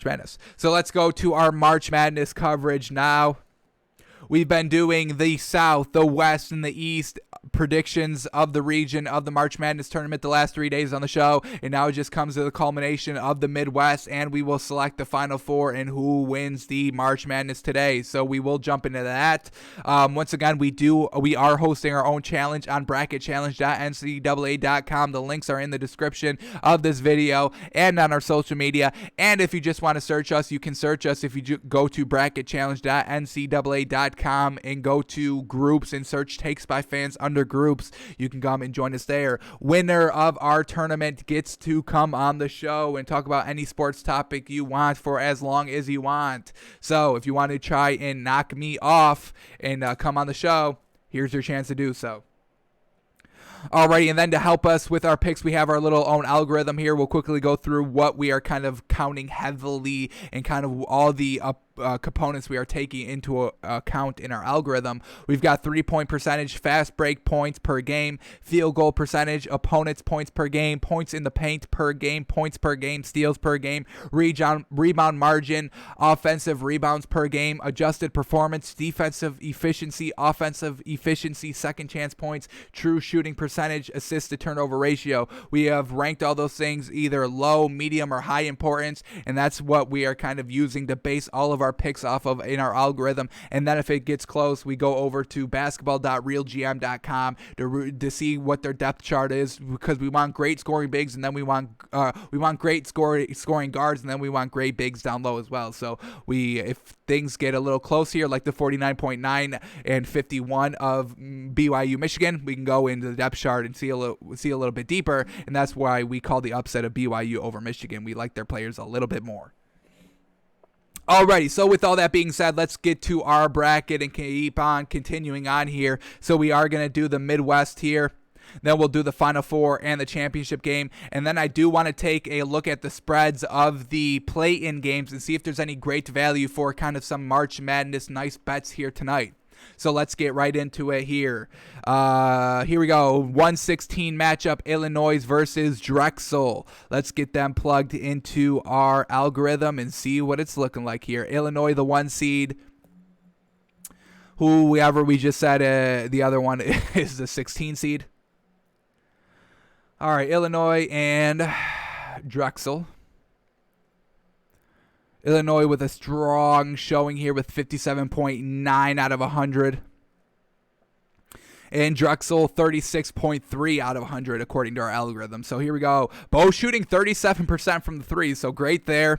Madness. So let's go to our March Madness coverage now. We've been doing the South, the West, and the East predictions of the region of the March Madness tournament the last 3 days on the show, and now it just comes to the culmination of the Midwest, and we will select the Final Four and who wins the March Madness today. So we will jump into that. Once again, we are hosting our own challenge on bracketchallenge.ncaa.com. The links are in the description of this video and on our social media. And if you just want to search us, you can search us if you go to bracketchallenge.ncaa.com and go to groups and search Takes by Fans under groups. You can come and join us there. Winner of our tournament gets to come on the show and talk about any sports topic you want for as long as you want. So if you want to try and knock me off and come on the show, here's your chance to do so. Alrighty, and then to help us with our picks, we have our little own algorithm here. We'll quickly go through what we are kind of counting heavily and kind of all the components we are taking into account in our algorithm. We've got 3-point percentage, fast break points per game, field goal percentage, opponents points per game, points in the paint per game, points per game, steals per game, rebound margin, offensive rebounds per game, adjusted performance, defensive efficiency, offensive efficiency, second chance points, true shooting percentage, assist to turnover ratio. We have ranked all those things either low, medium, or high importance, and that's what we are kind of using to base all of our picks off of in our algorithm. And then if it gets close, we go over to basketball.realgm.com to see what their depth chart is, because we want great scoring bigs, and then we want great scoring guards, and then we want great bigs down low as well. So if things get a little close here, like the 49.9 and 51 of BYU Michigan, we can go into the depth chart and see a little bit deeper, and that's why we call the upset of BYU over Michigan. We like their players a little bit more. Alrighty, so with all that being said, let's get to our bracket and keep on continuing on here. So we are going to do the Midwest here. Then we'll do the Final Four and the championship game. And then I do want to take a look at the spreads of the play-in games and see if there's any great value for kind of some March Madness nice bets here tonight. So let's get right into it here. Here we go. 116 matchup, Illinois versus Drexel. Let's get them plugged into our algorithm and see what it's looking like here. Illinois, the 1 seed. Whoever we just said, the other one is the 16 seed. All right, Illinois and Drexel. Illinois with a strong showing here with 57.9 out of 100. And Drexel 36.3 out of 100 according to our algorithm. So here we go. Both shooting 37% from the three, so great there.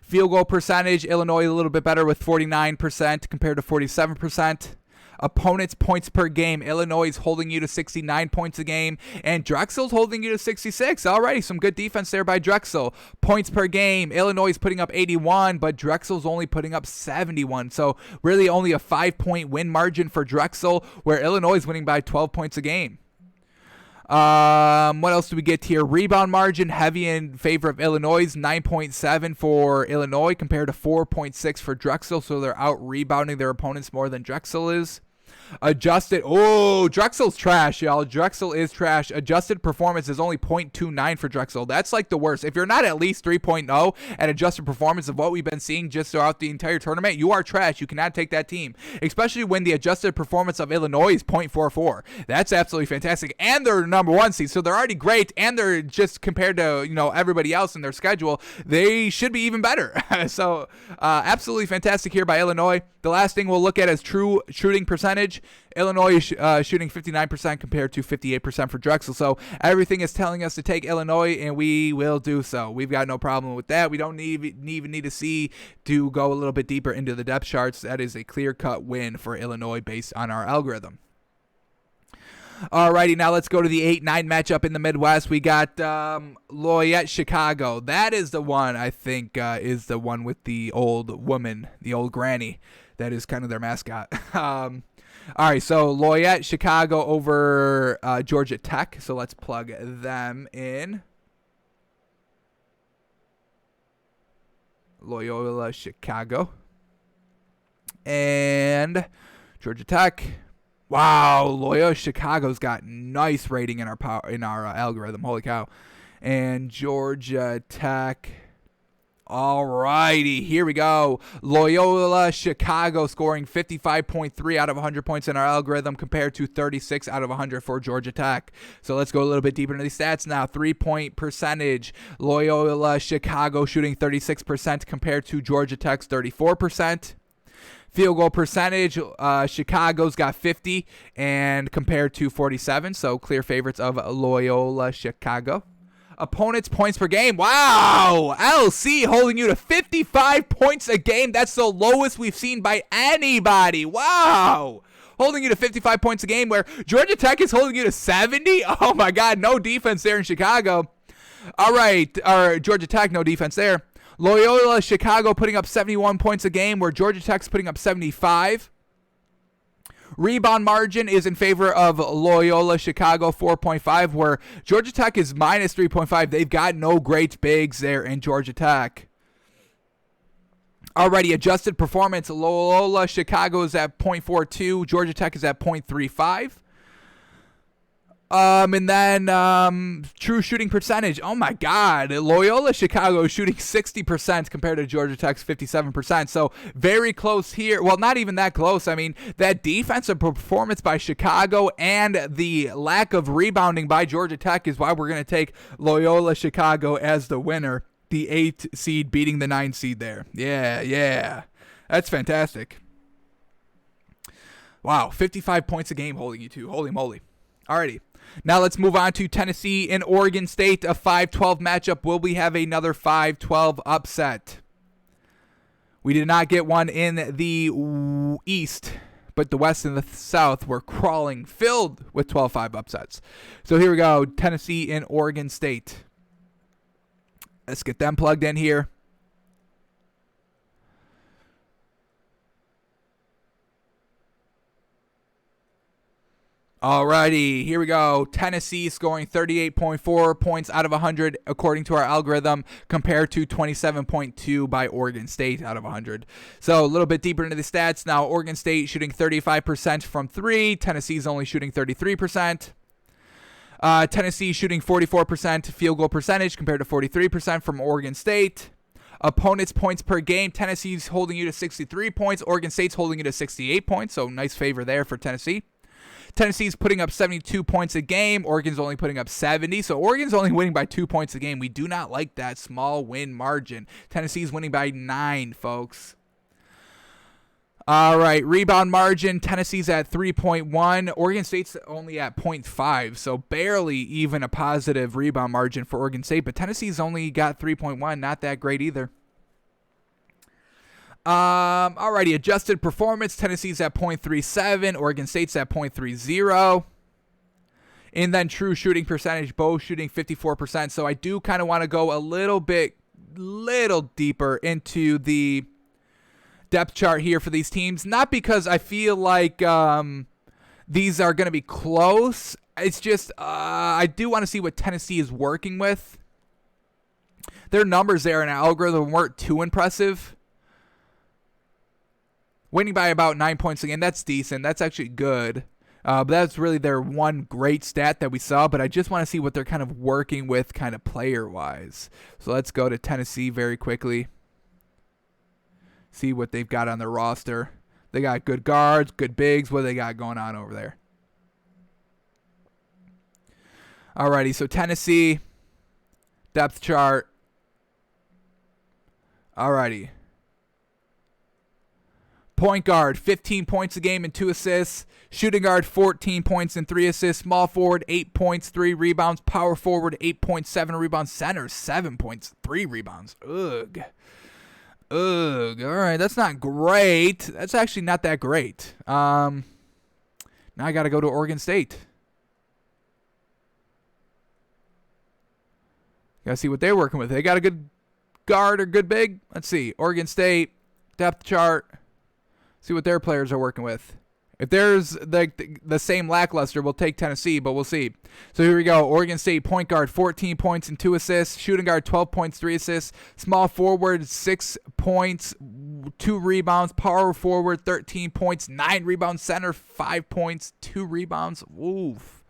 Field goal percentage, Illinois a little bit better with 49% compared to 47%. Opponents points per game, Illinois is holding you to 69 points a game, and Drexel's holding you to 66. Alrighty, some good defense there by Drexel. Points per game, Illinois is putting up 81, but Drexel's only putting up 71. So really only a 5-point win margin for Drexel, where Illinois is winning by 12 points a game. What else do we get here? Rebound margin, heavy in favor of Illinois, 9.7 for Illinois compared to 4.6 for Drexel, so they're out rebounding their opponents more than Drexel is. Adjusted, Drexel's trash, y'all. Drexel is trash. Adjusted performance is only 0.29 for Drexel. That's like the worst. If you're not at least 3.0 at adjusted performance of what we've been seeing just throughout the entire tournament, you are trash. You cannot take that team, especially when the adjusted performance of Illinois is 0.44. That's absolutely fantastic. And they're number 1 seed, so they're already great, and they're just compared to, everybody else in their schedule, they should be even better. So absolutely fantastic here by Illinois. The last thing we'll look at is true shooting percentage. Illinois is shooting 59% compared to 58% for Drexel. So everything is telling us to take Illinois, and we will do so. We've got no problem with that. We don't even need to see to go a little bit deeper into the depth charts. That is a clear-cut win for Illinois based on our algorithm. Alrighty, now let's go to the 8-9 matchup in the Midwest. We got Loyette Chicago. That is the one, I think, is the one with the old woman, the old granny. That is kind of their mascot. All right, so Loyette Chicago over Georgia Tech. So let's plug them in. Loyola Chicago. And Georgia Tech. Wow, Loyola Chicago's got nice rating in our algorithm. Holy cow. And Georgia Tech All righty, here we go. Loyola Chicago scoring 55.3 out of 100 points in our algorithm compared to 36 out of 100 for Georgia Tech. So let's go a little bit deeper into these stats now. 3-point percentage. Loyola Chicago shooting 36% compared to Georgia Tech's 34%. Field goal percentage, Chicago's got 50 and compared to 47, so clear favorites of Loyola Chicago. Opponents' points per game. Wow! LC holding you to 55 points a game. That's the lowest we've seen by anybody. Wow! Holding you to 55 points a game, where Georgia Tech is holding you to 70? Oh my God, no defense there in Chicago. All right, Georgia Tech, no defense there. Loyola Chicago putting up 71 points a game, where Georgia Tech's putting up 75. Rebound margin is in favor of Loyola Chicago, 4.5, where Georgia Tech is minus 3.5. They've got no great bigs there in Georgia Tech. Already adjusted performance, Loyola Chicago is at 0.42. Georgia Tech is at 0.35. And then true shooting percentage. Oh, my God. Loyola Chicago is shooting 60% compared to Georgia Tech's 57%. So very close here. Well, not even that close. I mean, that defensive performance by Chicago and the lack of rebounding by Georgia Tech is why we're going to take Loyola Chicago as the winner. The 8 seed beating the 9 seed there. Yeah. That's fantastic. Wow, 55 points a game holding you to. Holy moly. Alrighty. Now let's move on to Tennessee and Oregon State, a 5-12 matchup. Will we have another 5-12 upset? We did not get one in the East, but the West and the South were crawling, filled with 12-5 upsets. So here we go, Tennessee and Oregon State. Let's get them plugged in here. Alrighty, here we go. Tennessee scoring 38.4 points out of 100 according to our algorithm compared to 27.2 by Oregon State out of 100. So a little bit deeper into the stats. Now Oregon State shooting 35% from 3. Tennessee's only shooting 33%. Tennessee shooting 44% field goal percentage compared to 43% from Oregon State. Opponents' points per game. Tennessee's holding you to 63 points. Oregon State's holding you to 68 points. So nice favor there for Tennessee. Tennessee's putting up 72 points a game. Oregon's only putting up 70. So Oregon's only winning by 2 points a game. We do not like that small win margin. Tennessee's winning by 9, folks. All right, rebound margin. Tennessee's at 3.1. Oregon State's only at 0.5. So barely even a positive rebound margin for Oregon State. But Tennessee's only got 3.1. Not that great either. Alrighty, adjusted performance. Tennessee's at 0.37. Oregon State's at 0.30. And then true shooting percentage, both shooting 54%. So I do kind of want to go a little deeper into the depth chart here for these teams. Not because I feel like these are going to be close. It's just I do want to see what Tennessee is working with. Their numbers there in our algorithm weren't too impressive. Winning by about 9 points again, that's decent. That's actually good. But that's really their one great stat that we saw. But I just want to see what they're kind of working with kind of player-wise. So let's go to Tennessee very quickly. See what they've got on their roster. They got good guards, good bigs. What do they got going on over there? Alrighty, so Tennessee, depth chart. Alrighty. Point guard, 15 points a game and 2 assists. Shooting guard, 14 points and 3 assists. Small forward, 8 points, 3 rebounds. Power forward, 8.7 rebounds. Center, 7 points, 3 rebounds. Ugh. All right, that's not great. That's actually not that great. Now I got to go to Oregon State. Got to see what they're working with. They got a good guard or good big? Let's see. Oregon State, depth chart. See what their players are working with. If there's the same lackluster, we'll take Tennessee, but we'll see. So here we go. Oregon State point guard, 14 points and 2 assists. Shooting guard, 12 points, 3 assists. Small forward, 6 points, 2 rebounds. Power forward, 13 points, 9 rebounds. Center, 5 points, 2 rebounds. Oof.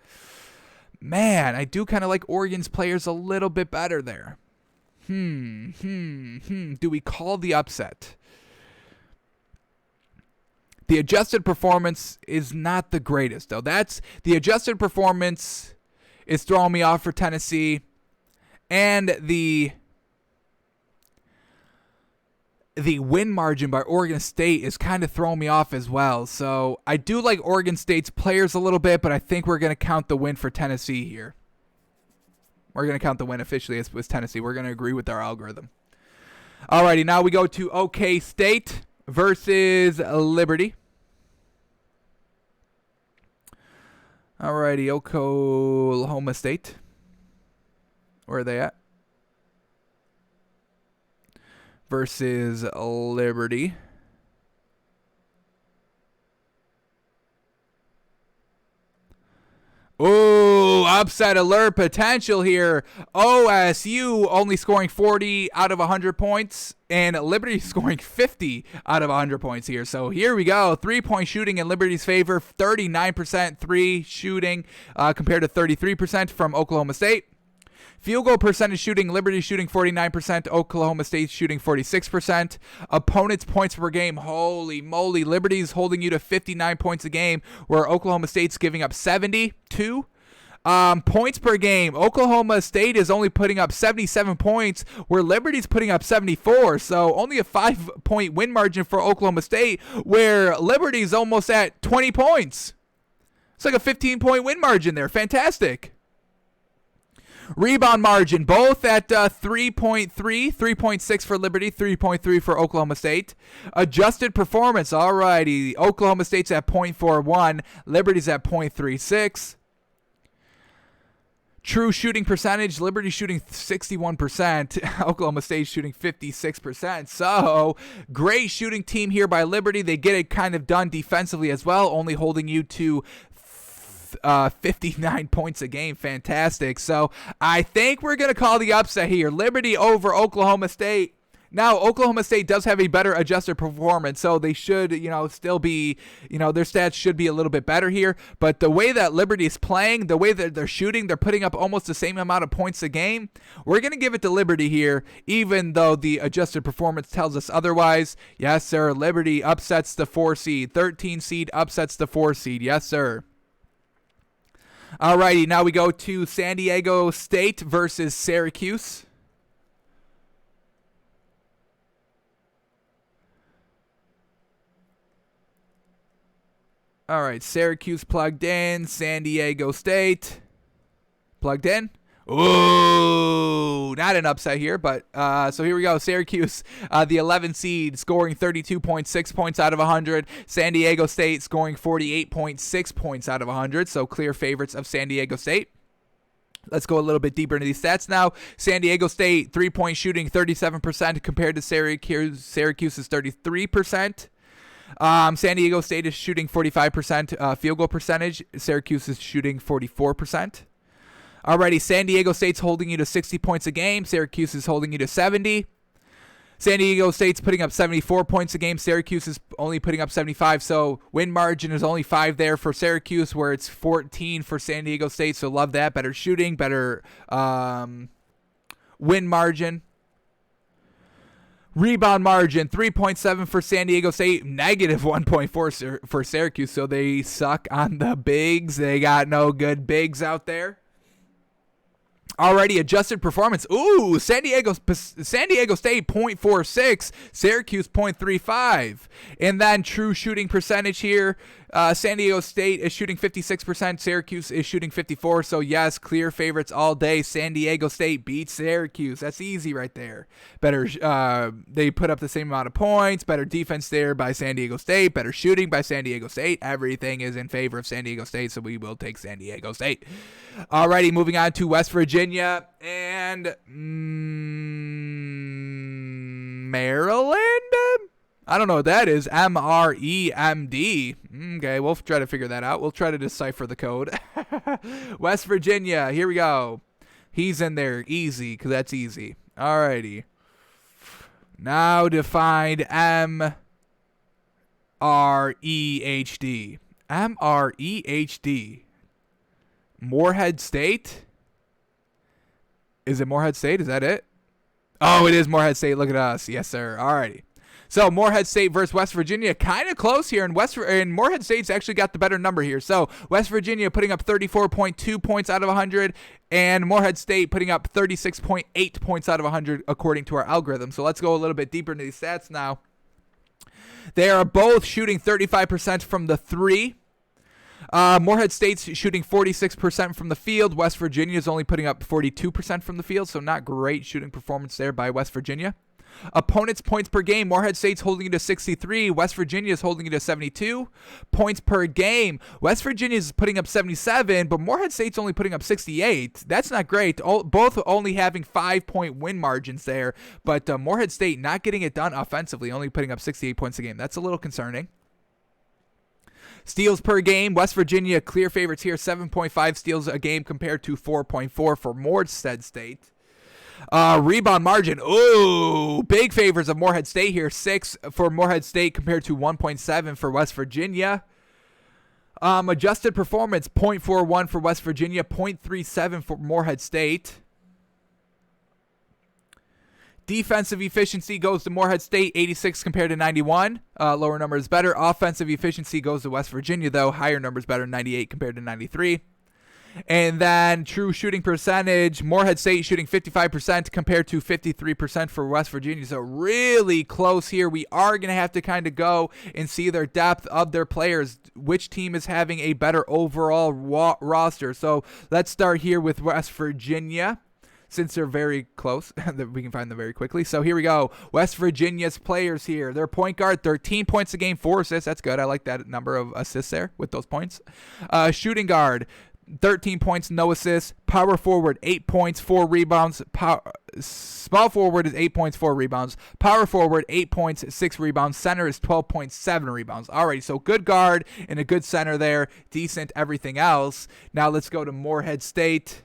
Man, I do kind of like Oregon's players a little bit better there. Do we call the upset? The adjusted performance is not the greatest, though. The adjusted performance is throwing me off for Tennessee, and the win margin by Oregon State is kind of throwing me off as well. So I do like Oregon State's players a little bit, but I think we're going to count the win for Tennessee here. We're going to count the win officially as Tennessee. We're going to agree with our algorithm. Alrighty, now we go to OK State versus Liberty. Alrighty, Oklahoma State. Where are they at? Versus Liberty. Ooh, upset alert potential here. OSU only scoring 40 out of 100 points, and Liberty scoring 50 out of 100 points here. So here we go. 3-point shooting in Liberty's favor. 39% three shooting compared to 33% from Oklahoma State. Field goal percentage shooting, Liberty shooting 49%, Oklahoma State shooting 46%. Opponents' points per game, holy moly, Liberty's holding you to 59 points a game, where Oklahoma State's giving up 72. Points per game, Oklahoma State is only putting up 77 points, where Liberty's putting up 74. So only a 5-point win margin for Oklahoma State, where Liberty's almost at 20 points. It's like a 15-point win margin there. Fantastic. Rebound margin, both at 3.3, 3.6 for Liberty, 3.3 for Oklahoma State. Adjusted performance, alrighty. Oklahoma State's at 0.41, Liberty's at 0.36. True shooting percentage, Liberty shooting 61%, Oklahoma State shooting 56%. So, great shooting team here by Liberty. They get it kind of done defensively as well, only holding you to 59 points a game. Fantastic. So I think we're going to call the upset here. Liberty over Oklahoma State. Now, Oklahoma State does have a better adjusted performance, so they should, still be, their stats should be a little bit better here. But the way that Liberty is playing, the way that they're shooting, they're putting up almost the same amount of points a game. We're going to give it to Liberty here, even though the adjusted performance tells us otherwise. Yes, sir. Liberty upsets the 4 seed. 13 seed upsets the 4 seed. Yes, sir. Alrighty, now we go to San Diego State versus Syracuse. Alright, Syracuse plugged in, San Diego State plugged in. Ooh, not an upset here, but so here we go. Syracuse, the 11 seed, scoring 32.6 points out of 100. San Diego State scoring 48.6 points out of 100, so clear favorites of San Diego State. Let's go a little bit deeper into these stats now. San Diego State, 3-point shooting, 37% compared to Syracuse. Syracuse is 33%. San Diego State is shooting 45% field goal percentage. Syracuse is shooting 44%. Alrighty, San Diego State's holding you to 60 points a game. Syracuse is holding you to 70. San Diego State's putting up 74 points a game. Syracuse is only putting up 75. So win margin is only 5 there for Syracuse, where it's 14 for San Diego State. So love that. Better shooting, better win margin. Rebound margin, 3.7 for San Diego State, negative 1.4 for Syracuse. So they suck on the bigs. They got no good bigs out there. Already adjusted performance. Ooh, San Diego State 0.46, Syracuse 0.35. And then true shooting percentage here. San Diego State is shooting 56%. Syracuse is shooting 54%. So yes, clear favorites all day. San Diego State beats Syracuse. That's easy right there. Better. They put up the same amount of points. Better defense there by San Diego State. Better shooting by San Diego State. Everything is in favor of San Diego State, so we will take San Diego State. Alrighty, moving on to West Virginia and Maryland. I don't know what that is. MREMD. Okay, we'll try to figure that out. We'll try to decipher the code. West Virginia. Here we go. He's in there. Easy, because that's easy. Alrighty. Now defined MREHD. MREHD. Morehead State? Is it Morehead State? Is that it? Oh, it is Morehead State. Look at us. Yes, sir. Alrighty. So Morehead State versus West Virginia, kind of close here, and Morehead State's actually got the better number here. So West Virginia putting up 34.2 points out of 100, and Morehead State putting up 36.8 points out of 100 according to our algorithm. So let's go a little bit deeper into these stats now. They are both shooting 35% from the three. Morehead State's shooting 46% from the field. West Virginia is only putting up 42% from the field, so not great shooting performance there by West Virginia. Opponents' points per game, Morehead State's holding it to 63. West Virginia is holding it to 72. Points per game, West Virginia is putting up 77, but Morehead State's only putting up 68. That's not great. Both only having 5-point win margins there, but Morehead State not getting it done offensively, only putting up 68 points a game. That's a little concerning. Steals per game, West Virginia clear favorites here, 7.5 steals a game compared to 4.4 for Morehead State. Rebound margin, ooh, big favors of Morehead State here, 6 for Morehead State compared to 1.7 for West Virginia. Adjusted performance, 0.41 for West Virginia, 0.37 for Morehead State. Defensive efficiency goes to Morehead State, 86 compared to 91. Lower number is better. Offensive efficiency goes to West Virginia, though. Higher number is better, 98 compared to 93. And then true shooting percentage, Morehead State shooting 55% compared to 53% for West Virginia. So really close here. We are going to have to kind of go and see their depth of their players, which team is having a better overall roster. So let's start here with West Virginia. Since they're very close, we can find them very quickly. So here we go. West Virginia's players here. Their point guard, 13 points a game, 4 assists. That's good. I like that number of assists there with those points. Shooting guard, 13 points, no assists. Power forward, 8 points, 4 rebounds. Small forward is 8 points, 4 rebounds. Power forward, 8 points, 6 rebounds. Center is 12.7 rebounds. All right, so good guard and a good center there. Decent everything else. Now let's go to Morehead State.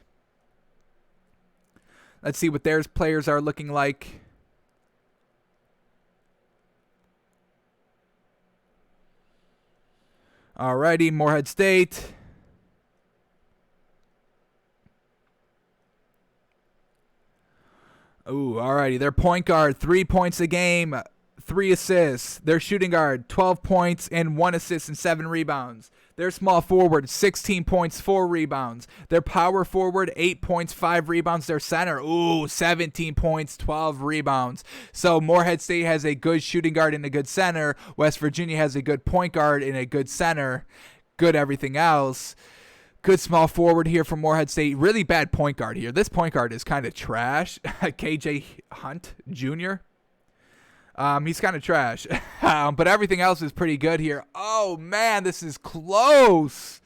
Let's see what their players are looking like. Alrighty, Morehead State. Ooh, alrighty. Their point guard, 3 points a game, 3 assists. Their shooting guard, 12 points and 1 assist and 7 rebounds. Their small forward, 16 points, 4 rebounds. Their power forward, 8 points, 5 rebounds. Their center, 17 points, 12 rebounds. So Morehead State has a good shooting guard and a good center. West Virginia has a good point guard and a good center. Good everything else. Good small forward here from Morehead State. Really bad point guard here. This point guard is kind of trash. KJ Hunt Jr. He's kind of trash, but everything else is pretty good here. Oh, man, this is close.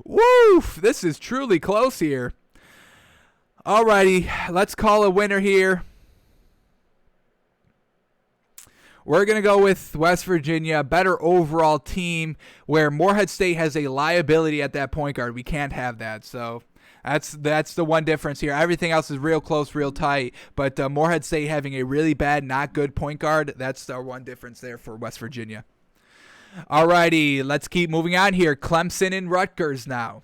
Woof, this is truly close here. Alrighty, let's call a winner here. We're going to go with West Virginia, better overall team, where Morehead State has a liability at that point guard. We can't have that, so... That's the one difference here. Everything else is real close, real tight. But Morehead State having a really bad, not good point guard, that's the one difference there for West Virginia. Alrighty, let's keep moving on here. Clemson and Rutgers now.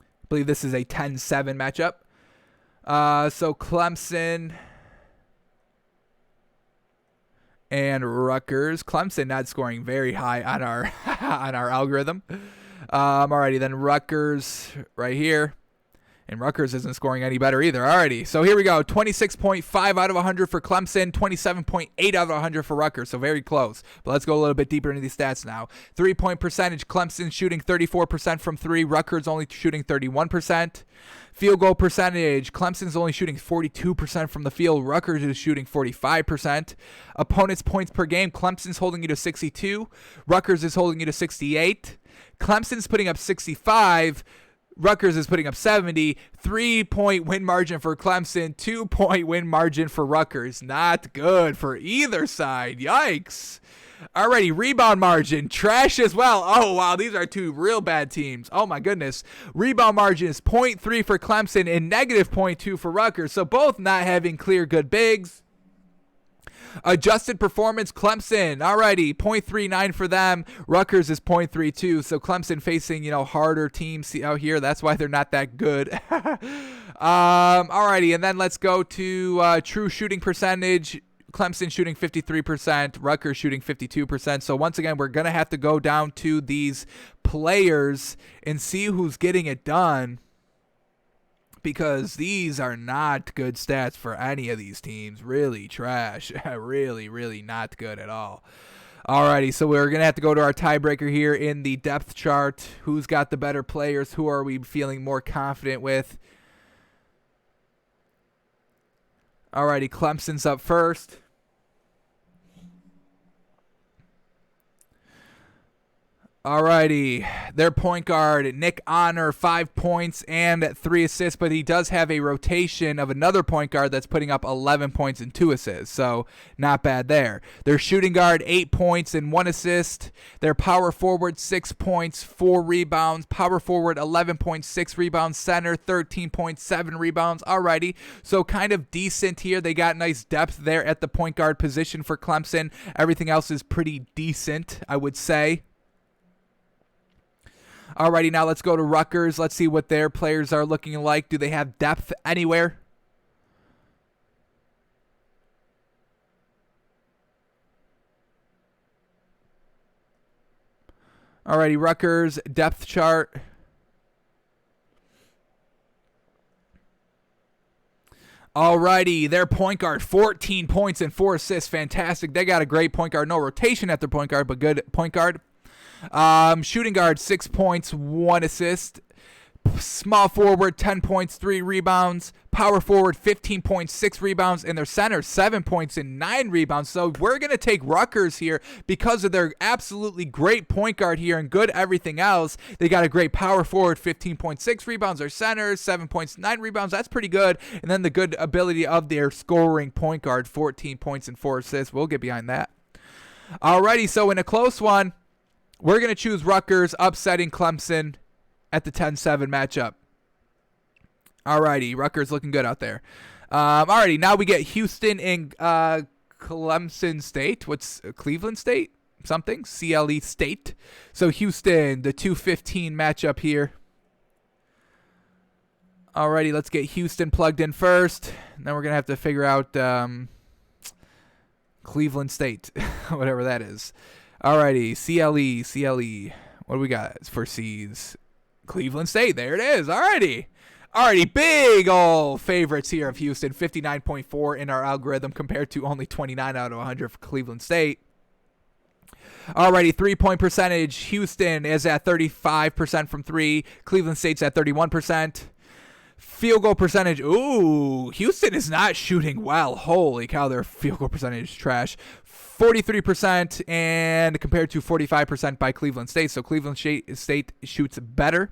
I believe this is a 10-7 matchup. So Clemson and Rutgers. Clemson not scoring very high on our on our algorithm. Alrighty, then Rutgers right here. And Rutgers isn't scoring any better either. Alrighty, so here we go. 26.5 out of 100 for Clemson, 27.8 out of 100 for Rutgers, so very close. But let's go a little bit deeper into these stats now. 3-point percentage, Clemson shooting 34% from 3, Rutgers only shooting 31%. Field goal percentage, Clemson's only shooting 42% from the field, Rutgers is shooting 45%. Opponents' points per game, Clemson's holding you to 62, Rutgers is holding you to 68. Clemson's putting up 65, Rutgers is putting up 70. 3-point win margin for Clemson, 2-point win margin for Rutgers. Not good for either side. Yikes. Alrighty, rebound margin, trash as well. Oh, wow, these are two real bad teams. Oh, my goodness. Rebound margin is 0.3 for Clemson and negative 0.2 for Rutgers. So both not having clear good bigs. Adjusted performance, Clemson, alrighty, 0.39 for them. Rutgers is 0.32, so Clemson facing, harder teams out here. That's why they're not that good. Alrighty, and then let's go to true shooting percentage. Clemson shooting 53%, Rutgers shooting 52%. So once again, we're going to have to go down to these players and see who's getting it done, because these are not good stats for any of these teams. Really trash. Really, really not good at all. Alrighty, so we're going to have to go to our tiebreaker here in the depth chart. Who's got the better players? Who are we feeling more confident with? Alrighty, Clemson's up first. Alrighty, their point guard, Nick Honor, 5 points and 3 assists, but he does have a rotation of another point guard that's putting up 11 points and 2 assists, so not bad there. Their shooting guard, 8 points and 1 assist. Their power forward, 6 points, 4 rebounds. Power forward, 11.6 rebounds. Center, 13.7 rebounds. Alrighty, so kind of decent here. They got nice depth there at the point guard position for Clemson. Everything else is pretty decent, I would say. Alrighty, now let's go to Rutgers. Let's see what their players are looking like. Do they have depth anywhere? Alrighty, Rutgers depth chart. Alrighty, their point guard, 14 points and 4 assists. Fantastic. They got a great point guard. No rotation at their point guard, but good point guard. Shooting guard, 6 points, 1 assist. Small forward, 10 points, 3 rebounds. Power forward, 15.6 rebounds. And their center, 7 points and 9 rebounds. So we're going to take Rutgers here because of their absolutely great point guard here and good everything else. They got a great power forward, 15.6 rebounds. Their center, 7 points, 9 rebounds. That's pretty good. And then the good ability of their scoring point guard, 14 points and 4 assists. We'll get behind that. Alrighty, so in a close one, we're going to choose Rutgers upsetting Clemson at the 10-7 matchup. Alrighty, Rutgers looking good out there. Alrighty, now we get Houston and Clemson State. What's Cleveland State? Something? CLE State. So Houston, the 2-15 matchup here. Alrighty, let's get Houston plugged in first. And then we're going to have to figure out Cleveland State, whatever that is. Alrighty, CLE. What do we got for seeds? Cleveland State. There it is. Alrighty, big old favorites here of Houston. 59.4 in our algorithm compared to only 29 out of 100 for Cleveland State. Alrighty, 3-point percentage. Houston is at 35% from 3. Cleveland State's at 31%. Field goal percentage. Ooh, Houston is not shooting well. Holy cow, their field goal percentage is trash. 43% and compared to 45% by Cleveland State. So Cleveland State shoots better.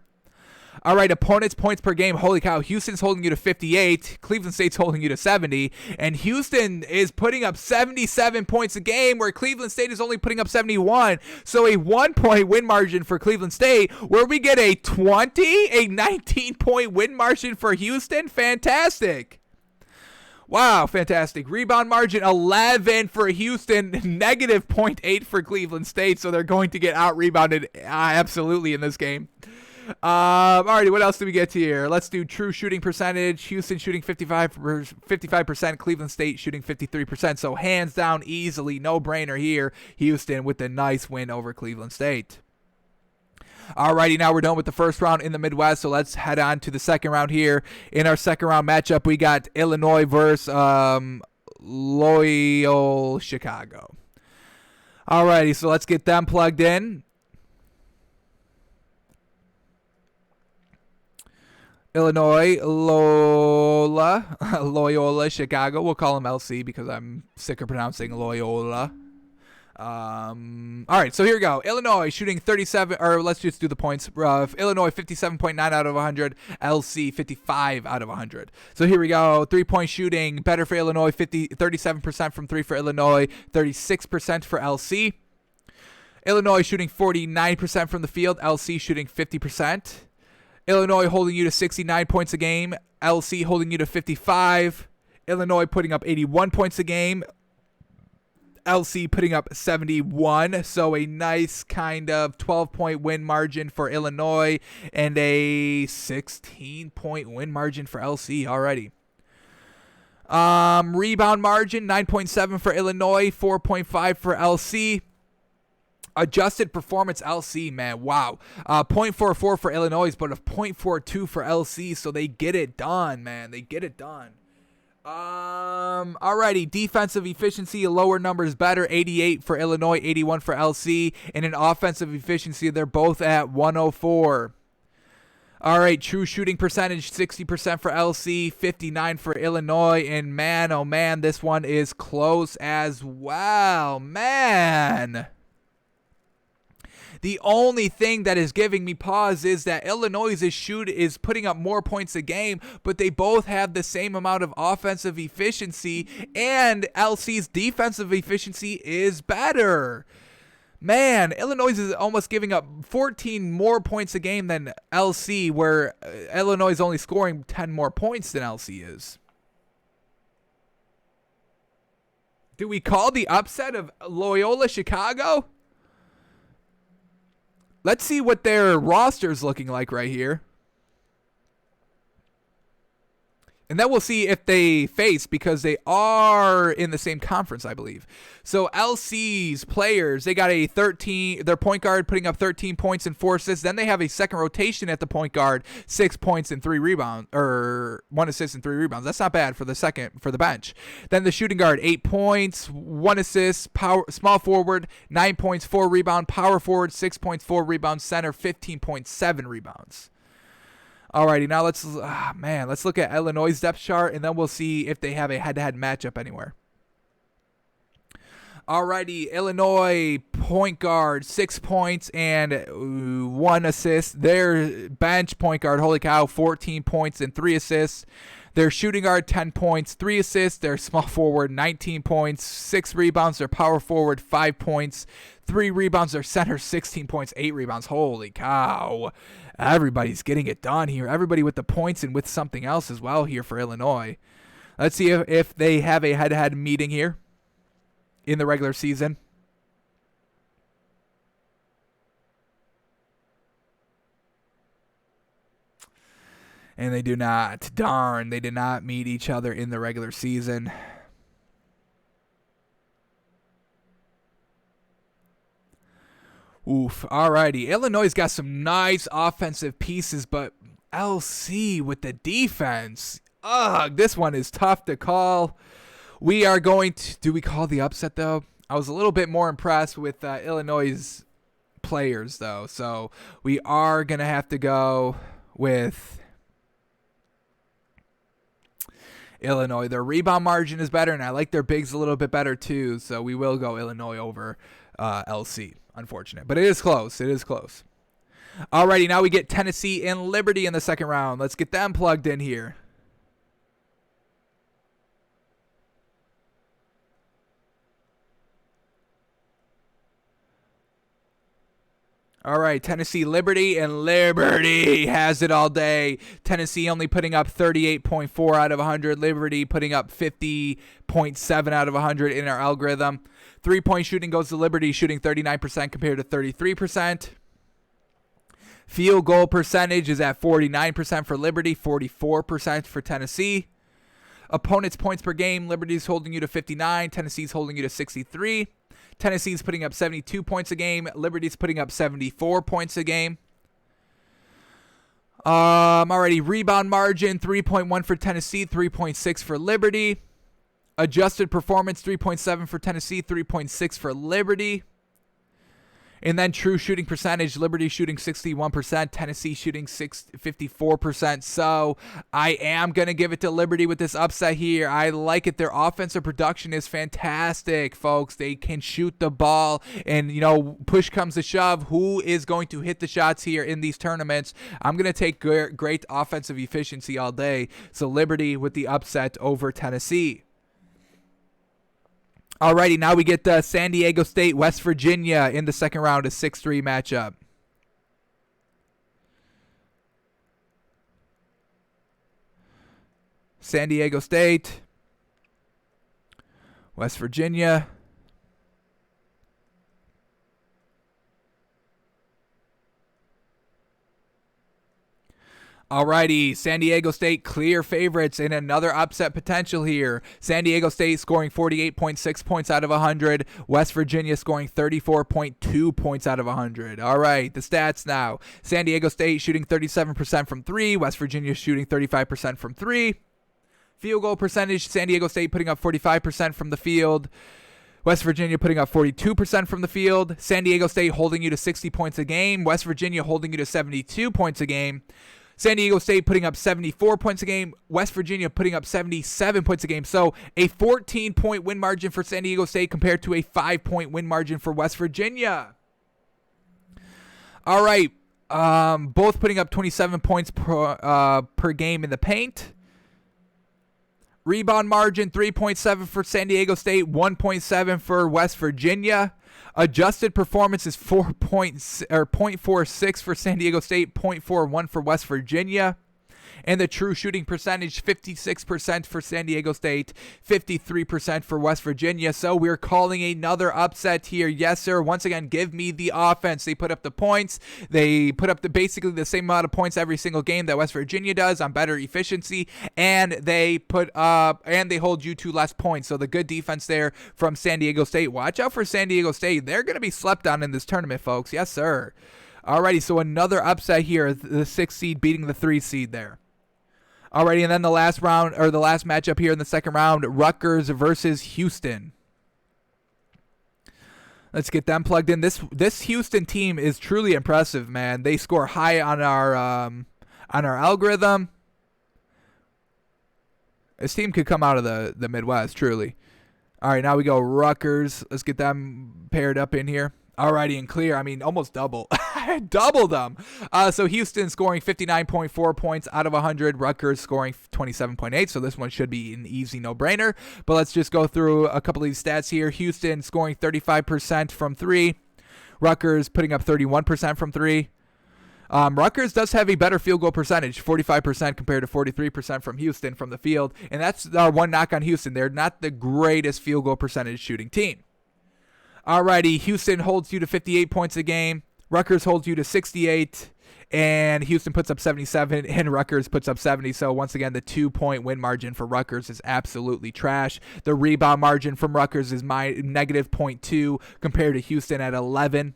All right, opponents' points per game. Holy cow, Houston's holding you to 58. Cleveland State's holding you to 70. And Houston is putting up 77 points a game where Cleveland State is only putting up 71. So a 1-point win margin for Cleveland State where we get a 19-point win margin for Houston. Fantastic. Wow, fantastic. Rebound margin 11 for Houston, negative 0.8 for Cleveland State. So they're going to get out-rebounded absolutely in this game. Alrighty, what else do we get here? Let's do true shooting percentage. Houston shooting 55%, Cleveland State shooting 53%. So hands down, easily, no-brainer here. Houston with a nice win over Cleveland State. Alrighty, now we're done with the first round in the Midwest, so let's head on to the second round here. In our second round matchup, we got Illinois versus Loyola Chicago. Alrighty, so let's get them plugged in. Illinois, Loyola Chicago. We'll call them LC because I'm sick of pronouncing Loyola. All right, so here we go. Illinois shooting 37, or let's just do the points. Illinois 57.9 out of 100. LC 55 out of 100. So here we go. 3-point shooting better for Illinois. 37% from 3 for Illinois. 36% for LC. Illinois shooting 49% from the field. LC shooting 50%. Illinois holding you to 69 points a game. LC holding you to 55. Illinois putting up 81 points a game. LC putting up 71, so a nice kind of 12-point win margin for Illinois and a 16-point win margin for LC already. Rebound margin, 9.7 for Illinois, 4.5 for LC. Adjusted performance, LC, man, wow. 0.44 for Illinois, but a 0.42 for LC, so they get it done, man. They get it done. Alrighty, defensive efficiency, a lower number is better. 88 for Illinois, 81 for LC. And in offensive efficiency, they're both at 104. All right, true shooting percentage, 60% for LC, 59 for Illinois. And man, oh man, this one is close as well. Man. The only thing that is giving me pause is that Illinois is putting up more points a game, but they both have the same amount of offensive efficiency, and LC's defensive efficiency is better. Man, Illinois is almost giving up 14 more points a game than LC, where Illinois is only scoring 10 more points than LC is. Do we call the upset of Loyola Chicago? Let's see what their roster's looking like right here. And then we'll see if they face, because they are in the same conference, I believe. So LC's players, they got their point guard putting up 13 points and 4 assists. Then they have a second rotation at the point guard, 6 points and 3 rebounds, or 1 assist and 3 rebounds. That's not bad for the bench. Then the shooting guard, 8 points, 1 assist, small forward, 9 points, 4 rebounds, power forward, 6 points, 4 rebounds, center, 15.7 rebounds. Alrighty, now let's look at Illinois' depth chart, and then we'll see if they have a head-to-head matchup anywhere. Alrighty, Illinois point guard, 6 points and 1 assist. Their bench point guard, holy cow, 14 points and 3 assists. Their shooting guard, 10 points, 3 assists. Their small forward, 19 points, 6 rebounds. Their power forward, 5 points, 3 rebounds. Their center, 16 points, 8 rebounds. Holy cow. Everybody's getting it done here. Everybody with the points and with something else as well here for Illinois. Let's see if they have a head-to-head meeting here in the regular season. And they do not. Darn, they did not meet each other in the regular season. Oof. Alrighty. Illinois got some nice offensive pieces, but LC with the defense. Ugh, this one is tough to call. We are going to... Do we call the upset, though? I was a little bit more impressed with Illinois' players, though. So we are going to have to go with Illinois. Their rebound margin is better, and I like their bigs a little bit better, too. So we will go Illinois over LC. Unfortunate, but it is close. It is close. Alrighty, now we get Tennessee and Liberty in the second round. Let's get them plugged in here. All right, Tennessee, Liberty, and Liberty has it all day. Tennessee only putting up 38.4 out of 100. Liberty putting up 50.7 out of 100 in our algorithm. 3-point shooting goes to Liberty, shooting 39% compared to 33%. Field goal percentage is at 49% for Liberty, 44% for Tennessee. Opponents' points per game, Liberty's holding you to 59, Tennessee's holding you to 63. Tennessee's putting up 72 points a game. Liberty's putting up 74 points a game. Already rebound margin, 3.1 for Tennessee, 3.6 for Liberty. Adjusted performance, 3.7 for Tennessee, 3.6 for Liberty. And then true shooting percentage, Liberty shooting 61%, Tennessee shooting 54%. So I am going to give it to Liberty with this upset here. I like it. Their offensive production is fantastic, folks. They can shoot the ball, and, push comes to shove. Who is going to hit the shots here in these tournaments? I'm going to take great offensive efficiency all day. So Liberty with the upset over Tennessee. Alrighty, now we get San Diego State, West Virginia in the second round, a 6-3 matchup. San Diego State, West Virginia. Alrighty, San Diego State clear favorites in another upset potential here. San Diego State scoring 48.6 points out of 100. West Virginia scoring 34.2 points out of 100. All right, the stats now. San Diego State shooting 37% from 3. West Virginia shooting 35% from 3. Field goal percentage, San Diego State putting up 45% from the field. West Virginia putting up 42% from the field. San Diego State holding you to 60 points a game. West Virginia holding you to 72 points a game. San Diego State putting up 74 points a game. West Virginia putting up 77 points a game. So a 14-point win margin for San Diego State compared to a 5-point win margin for West Virginia. All right. Both putting up 27 points per game in the paint. Rebound margin, 3.7 for San Diego State, 1.7 for West Virginia. Adjusted performance is 0.46 for San Diego State, 0.41 for West Virginia. And the true shooting percentage, 56% for San Diego State, 53% for West Virginia. So we're calling another upset here. Yes, sir. Once again, give me the offense. They put up the points. They put up basically the same amount of points every single game that West Virginia does on better efficiency. And they hold you to less points. So the good defense there from San Diego State. Watch out for San Diego State. They're going to be slept on in this tournament, folks. Yes, sir. Alrighty, so another upset here. The 6th seed beating the 3 seed there. Alrighty, and then the last round, or the last matchup here in the second round, Rutgers versus Houston. Let's get them plugged in. This Houston team is truly impressive, man. They score high on our algorithm. This team could come out of the Midwest, truly. All right, now we go Rutgers. Let's get them paired up in here. Alrighty, and clear. I mean, almost double. Double them. So Houston scoring 59.4 points out of 100. Rutgers scoring 27.8. So this one should be an easy no-brainer. But let's just go through a couple of these stats here. Houston scoring 35% from 3. Rutgers putting up 31% from 3. Rutgers does have a better field goal percentage, 45% compared to 43% from Houston from the field. And that's our one knock on Houston. They're not the greatest field goal percentage shooting team. Alrighty, Houston holds you to 58 points a game. Rutgers holds you to 68. And Houston puts up 77 and Rutgers puts up 70. So once again, the 2-point win margin for Rutgers is absolutely trash. The rebound margin from Rutgers is negative 0.2 compared to Houston at 11.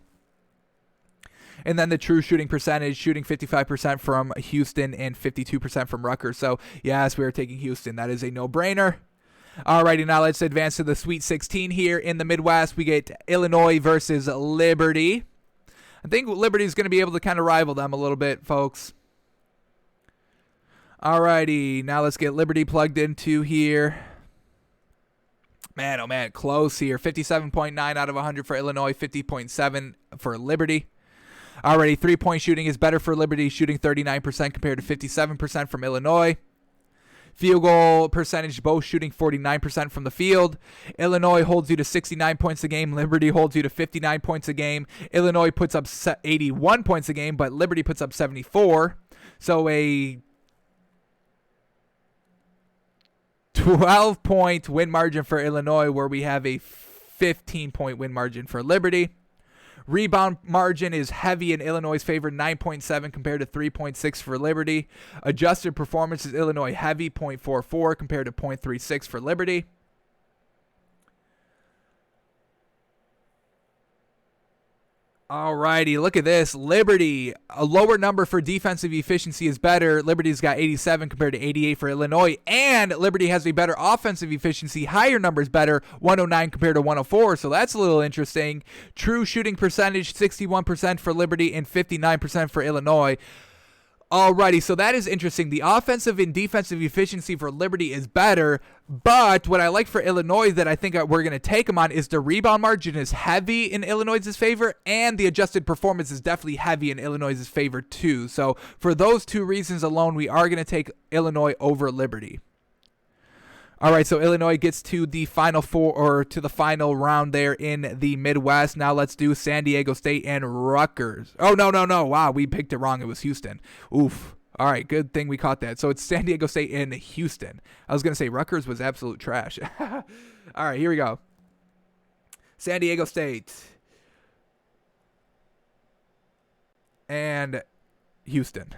And then the true shooting percentage, shooting 55% from Houston and 52% from Rutgers. So yes, we are taking Houston. That is a no-brainer. Alrighty, now let's advance to the Sweet 16 here in the Midwest. We get Illinois versus Liberty. I think Liberty is going to be able to kind of rival them a little bit, folks. Alrighty, now let's get Liberty plugged into here. Man, oh man, close here. 57.9 out of 100 for Illinois, 50.7 for Liberty. Alrighty, three-point shooting is better for Liberty, shooting 39% compared to 57% from Illinois. Field goal percentage, both shooting 49% from the field. Illinois holds you to 69 points a game. Liberty holds you to 59 points a game. Illinois puts up 81 points a game, but Liberty puts up 74. So a 12-point win margin for Illinois, where we have a 15-point win margin for Liberty. Rebound margin is heavy in Illinois' favor, 9.7 compared to 3.6 for Liberty. Adjusted performance is Illinois heavy, 0.44 compared to 0.36 for Liberty. Alrighty, look at this. Liberty, a lower number for defensive efficiency is better. Liberty's got 87 compared to 88 for Illinois. And Liberty has a better offensive efficiency. Higher numbers better, 109 compared to 104. So that's a little interesting. True shooting percentage, 61% for Liberty and 59% for Illinois. Alrighty, so that is interesting. The offensive and defensive efficiency for Liberty is better, but what I like for Illinois that I think we're going to take them on is the rebound margin is heavy in Illinois' favor, and the adjusted performance is definitely heavy in Illinois' favor too. So for those two reasons alone, we are going to take Illinois over Liberty. All right, so Illinois gets to the final four, or to the final round there in the Midwest. Now let's do San Diego State and Rutgers. Oh, no. Wow, we picked it wrong. It was Houston. Oof. All right, good thing we caught that. So it's San Diego State and Houston. I was going to say Rutgers was absolute trash. All right, here we go. San Diego State and Houston.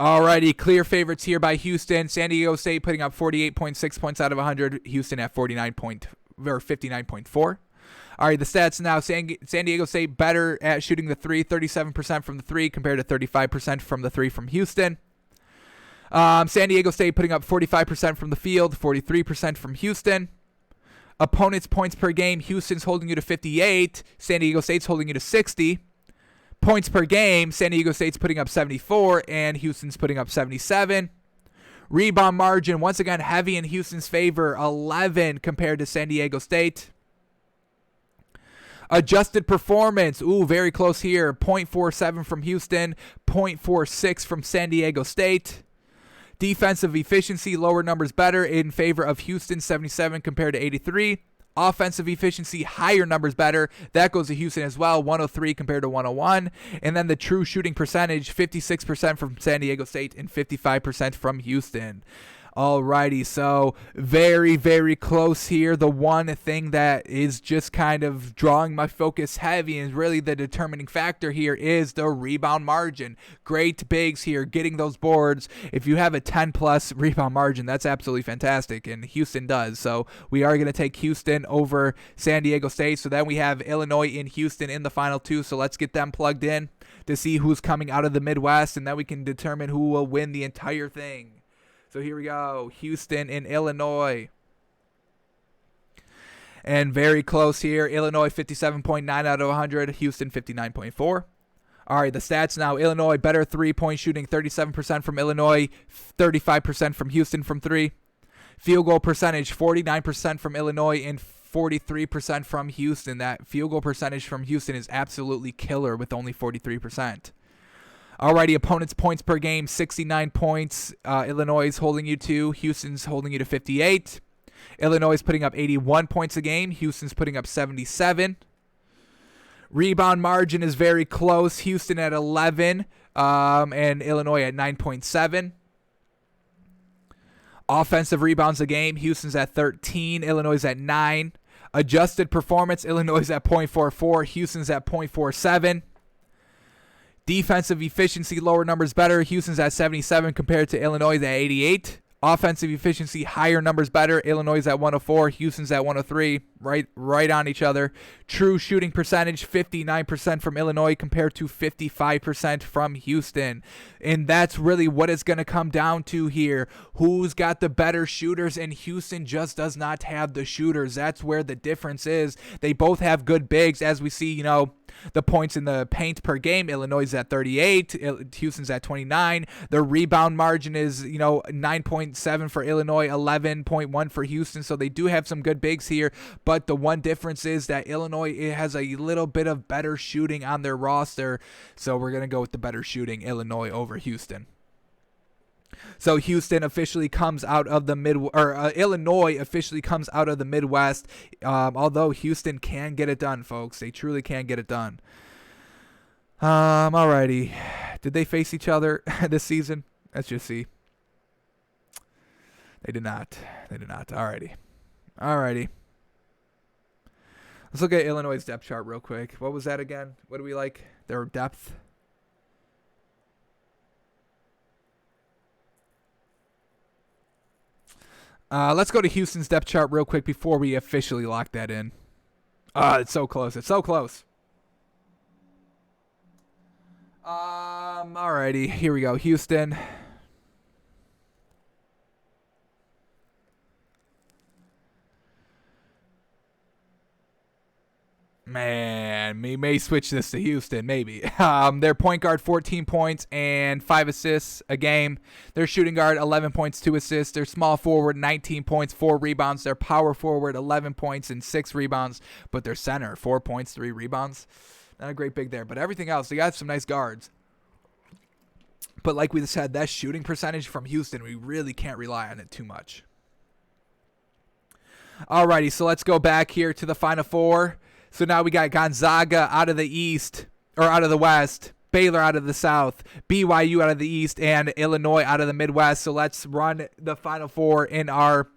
Alrighty, clear favorites here by Houston. San Diego State putting up 48.6 points out of 100. Houston at 59.4. All right, the stats now. San Diego State better at shooting the three, 37% from the three compared to 35% from the three from Houston. San Diego State putting up 45% from the field, 43% from Houston. Opponents' points per game, Houston's holding you to 58. San Diego State's holding you to 60. Points per game, San Diego State's putting up 74, and Houston's putting up 77. Rebound margin, once again, heavy in Houston's favor, 11 compared to San Diego State. Adjusted performance, very close here, 0.47 from Houston, 0.46 from San Diego State. Defensive efficiency, lower numbers better in favor of Houston, 77 compared to 83. Offensive efficiency, higher numbers better. That goes to Houston as well, 103 compared to 101. And then the true shooting percentage, 56% from San Diego State and 55% from Houston. Alrighty, so very, very close here. The one thing that is just kind of drawing my focus heavy and really the determining factor here is the rebound margin. Great bigs here, getting those boards. If you have a 10-plus rebound margin, that's absolutely fantastic, and Houston does. So we are going to take Houston over San Diego State. So then we have Illinois and Houston in the final two, so let's get them plugged in to see who's coming out of the Midwest, and then we can determine who will win the entire thing. So here we go, Houston and Illinois. And very close here, Illinois 57.9 out of 100, Houston 59.4. All right, the stats now, Illinois better three-point shooting, 37% from Illinois, 35% from Houston from three. Field goal percentage, 49% from Illinois and 43% from Houston. That field goal percentage from Houston is absolutely killer with only 43%. Alrighty, opponents' points per game, 69 points. Illinois is holding you to. Houston's holding you to 58. Illinois is putting up 81 points a game. Houston's putting up 77. Rebound margin is very close. Houston at 11 and Illinois at 9.7. Offensive rebounds a game, Houston's at 13. Illinois is at 9. Adjusted performance, Illinois is at 0.44. Houston's at 0.47. Defensive efficiency, lower numbers better. Houston's at 77 compared to Illinois at 88. Offensive efficiency, higher numbers better. Illinois is at 104. Houston's at 103. Right on each other. True shooting percentage, 59% from Illinois compared to 55% from Houston. And that's really what it's going to come down to here. Who's got the better shooters? And Houston just does not have the shooters. That's where the difference is. They both have good bigs, as we see, the points in the paint per game. Illinois is at 38. Houston's at 29. The rebound margin is, 9.7 for Illinois, 11.1 for Houston. So they do have some good bigs here. But the one difference is that Illinois has a little bit of better shooting on their roster. So we're going to go with the better shooting, Illinois over Houston. So Houston officially comes out of the Illinois officially comes out of the Midwest. Although Houston can get it done, folks. They truly can get it done. Alrighty. Did they face each other this season? Let's just see. They did not. Alrighty. Let's look at Illinois' depth chart real quick. What was that again? What do we like? Their depth. Let's go to Houston's depth chart real quick before we officially lock that in. It's so close. Alrighty, here we go. Houston. Man, we may switch this to Houston, maybe. Their point guard, 14 points and 5 assists a game. Their shooting guard, 11 points, 2 assists. Their small forward, 19 points, 4 rebounds. Their power forward, 11 points and 6 rebounds. But their center, 4 points, 3 rebounds. Not a great big there. But everything else, they got some nice guards. But like we said, that shooting percentage from Houston, we really can't rely on it too much. Alrighty, so let's go back here to the Final Four. So now we got Gonzaga out of the West, Baylor out of the South, BYU out of the East, and Illinois out of the Midwest. So let's run the Final Four in our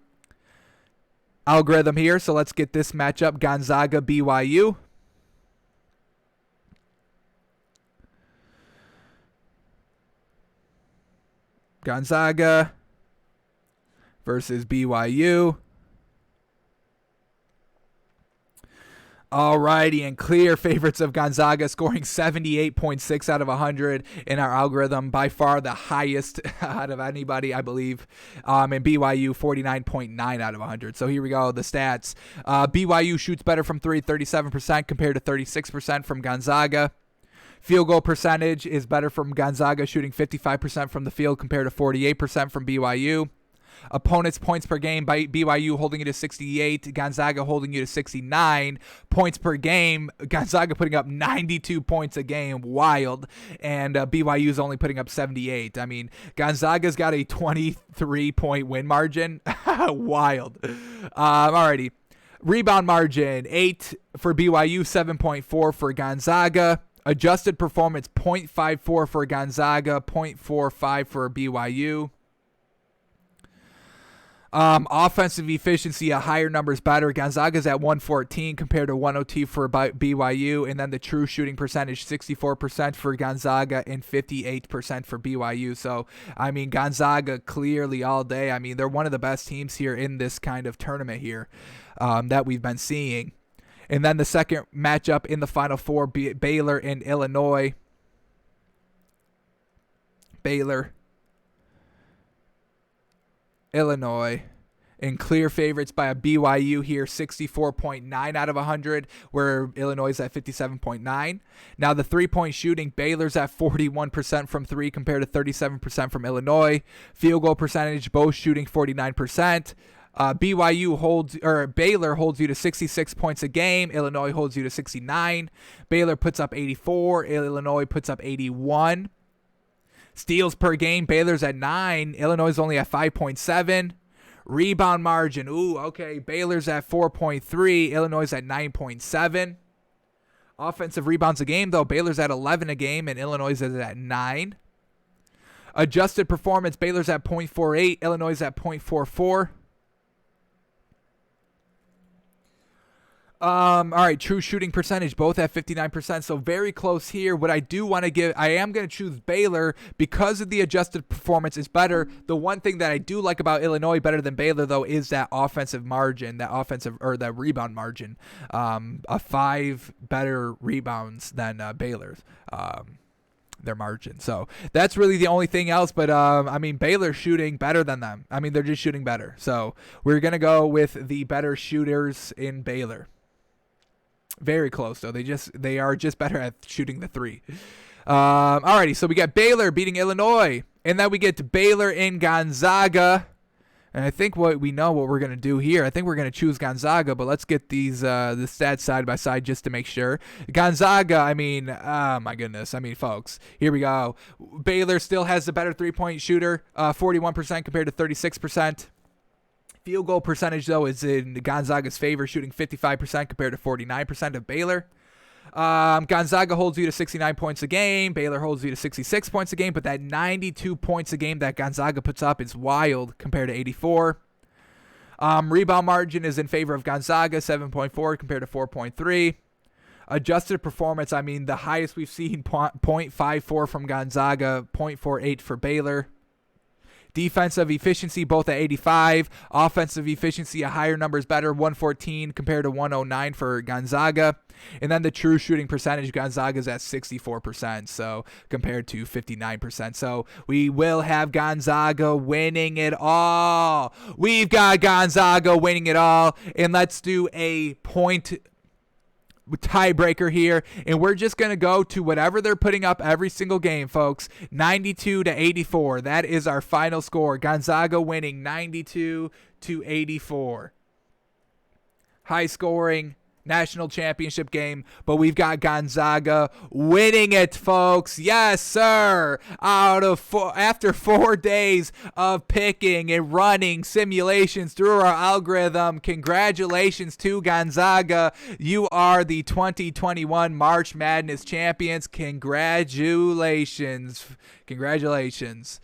algorithm here. So let's get this matchup, Gonzaga, BYU. Gonzaga versus BYU. Alrighty, and clear favorites of Gonzaga, scoring 78.6 out of 100 in our algorithm, by far the highest out of anybody, I believe. And BYU 49.9 out of 100. So here we go, the stats. BYU shoots better from three, 37% compared to 36% from Gonzaga. Field goal percentage is better from Gonzaga, shooting 55% from the field compared to 48% from BYU. Opponents' points per game, by BYU holding you to 68, Gonzaga holding you to 69 points per game. Gonzaga putting up 92 points a game, wild, and BYU is only putting up 78. I mean, Gonzaga's got a 23-point win margin, wild. Alrighty, rebound margin 8 for BYU, 7.4 for Gonzaga. Adjusted performance 0.54 for Gonzaga, 0.45 for BYU. Offensive efficiency, a higher number is better. Gonzaga's at 114 compared to 102 for BYU. And then the true shooting percentage, 64% for Gonzaga and 58% for BYU. So, I mean, Gonzaga clearly all day. I mean, they're one of the best teams here in this kind of tournament here that we've been seeing. And then the second matchup in the Final Four, Baylor and Illinois. Baylor, Illinois, and clear favorites by a BYU here, 64.9 out of 100, where Illinois is at 57.9. Now the three-point shooting, Baylor's at 41% from three compared to 37% from Illinois. Field goal percentage, both shooting 49%. Baylor holds you to 66 points a game. Illinois holds you to 69. Baylor puts up 84. Illinois puts up 81. Steals per game, Baylor's at 9. Illinois is only at 5.7. Rebound margin, okay. Baylor's at 4.3. Illinois at 9.7. Offensive rebounds a game, though, Baylor's at 11 a game, and Illinois is at 9. Adjusted performance, Baylor's at 0.48. Illinois at 0.44. All right, true shooting percentage, both at 59%, so very close here. What I do want to give, I am going to choose Baylor because of the adjusted performance is better. The one thing that I do like about Illinois better than Baylor, though, is that offensive margin, that rebound margin. 5 better rebounds than Baylor's. Their margin. So that's really the only thing else. But I mean, Baylor's shooting better than them. I mean, they're just shooting better. So we're going to go with the better shooters in Baylor. Very close, though. They are just better at shooting the three. Alrighty, so we got Baylor beating Illinois, and then we get to Baylor in Gonzaga. And I think we know what we're gonna do here. I think we're gonna choose Gonzaga, but let's get these the stats side by side just to make sure. Gonzaga, I mean, oh my goodness, I mean, folks, here we go. Baylor still has the better three-point shooter, 41% compared to 36%. Field goal percentage, though, is in Gonzaga's favor, shooting 55% compared to 49% of Baylor. Gonzaga holds you to 69 points a game. Baylor holds you to 66 points a game, but that 92 points a game that Gonzaga puts up is wild compared to 84. Rebound margin is in favor of Gonzaga, 7.4 compared to 4.3. Adjusted performance, I mean, the highest we've seen, 0.54 from Gonzaga, 0.48 for Baylor. Defensive efficiency, both at 85. Offensive efficiency, a higher number is better, 114 compared to 109 for Gonzaga. And then the true shooting percentage, Gonzaga's at 64%, so compared to 59%. So we will have Gonzaga winning it all. We've got Gonzaga winning it all. And let's do a point tiebreaker here, and we're just going to go to whatever they're putting up every single game, folks. 92-84. That is our final score. Gonzaga winning 92-84. High scoring national championship game, but we've got Gonzaga winning it, folks. Yes, sir. After 4 days of picking and running simulations through our algorithm, congratulations to Gonzaga. You are the 2021 March Madness champions. Congratulations.